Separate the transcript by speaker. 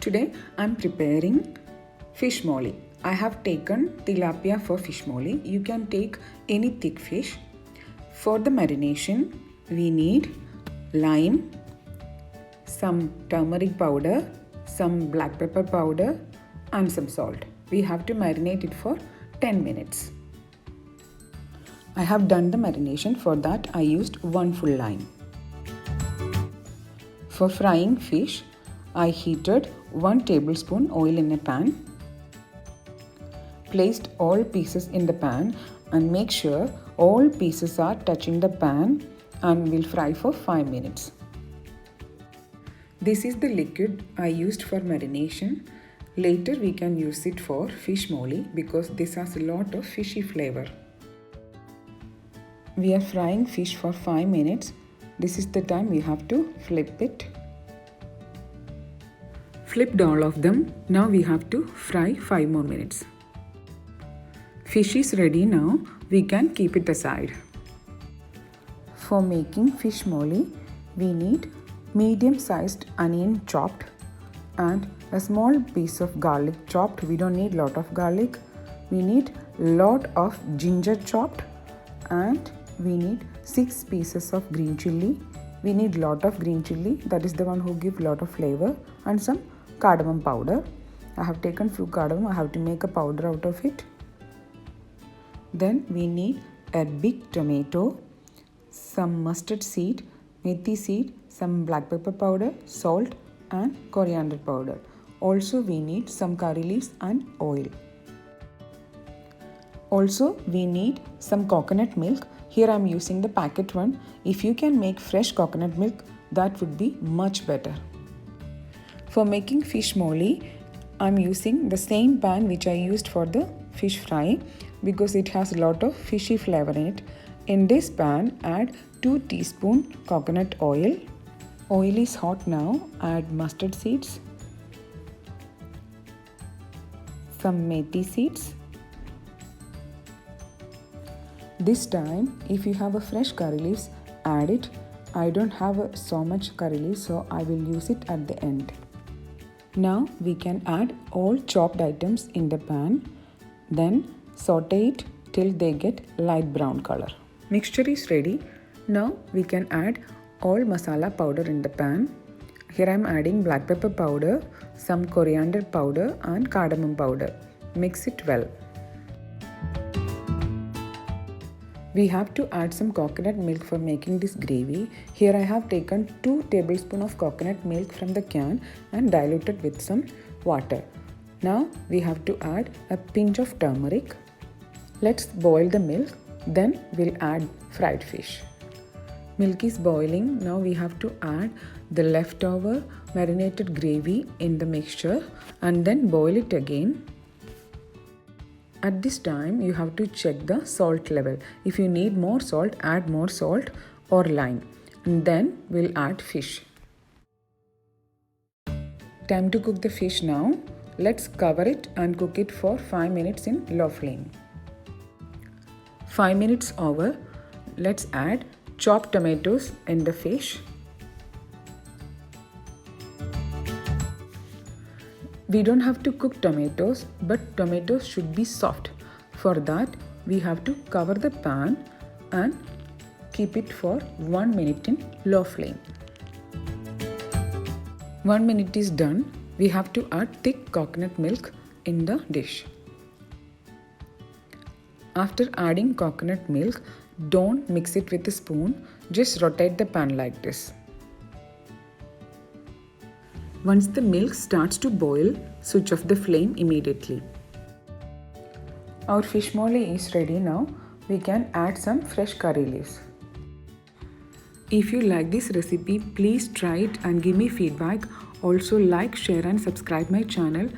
Speaker 1: Today I'm preparing fish molly. I have taken tilapia for fish molly. You can take any thick fish. For the marination, we need lime, some turmeric powder, some black pepper powder and some salt. We have to marinate it for 10 minutes. I have done the marination. For that I used 1 full lime. For frying fish, I heated 1 tablespoon oil in a pan. Placed all pieces in the pan and make sure all pieces are touching the pan and will fry for 5 minutes. This is the liquid I used for marination. Later we can use it for fish molly because this has a lot of fishy flavor. We are frying fish for 5 minutes. This is the time we have to flip it. Flipped all of them. Now we have to fry 5 more minutes. Fish is ready now. We can keep it aside. For making fish molly, we need medium-sized onion chopped and a small piece of garlic chopped. We don't need lot of garlic. We need lot of ginger chopped and we need 6 pieces of green chilli. We need lot of green chilli, that is the one who gives lot of flavor, and some cardamom powder. I have taken few cardamom. I have to make a powder out of it. Then we need a big tomato, some mustard seed, methi seed, some black pepper powder, salt and coriander powder. Also we need some curry leaves and oil. Also we need some coconut milk. Here I am using the packet one. If you can make fresh coconut milk, that would be much better. For making fish molly, I am using the same pan which I used for the fish fry because it has a lot of fishy flavor in it. In this pan, add 2 teaspoons coconut oil. Oil is hot now. Add mustard seeds, some methi seeds. This time, if you have a fresh curry leaves, add it. I don't have so much curry leaves, so I will use it at the end. Now we can add all chopped items in the pan. Then saute it till they get light brown color. Mixture is ready. Now we can add all masala powder in the pan. Here I am adding black pepper powder, some coriander powder and cardamom powder. Mix it well. We have to add some coconut milk for making this gravy. Here I have taken 2 tablespoons of coconut milk from the can and diluted with some water. Now we have to add a pinch of turmeric. Let's boil the milk. Then we'll add fried fish. Milk is boiling. Now we have to add the leftover marinated gravy in the mixture and then boil it again. At this time, you have to check the salt level. If you need more salt, add more salt or lime. And then we'll add fish. Time to cook the fish now. Let's cover it and cook it for 5 minutes in low flame. 5 minutes over. Let's add chopped tomatoes in the fish. We don't have to cook tomatoes, but tomatoes should be soft. For that, we have to cover the pan and keep it for 1 minute in low flame. 1 minute is done. We have to add thick coconut milk in the dish. After adding coconut milk, don't mix it with a spoon. Just rotate the pan like this. Once the milk starts to boil, switch off the flame immediately. Our fish molly is ready now. We can add some fresh curry leaves. If you like this recipe, please try it and give me feedback. Also like, share and subscribe my channel.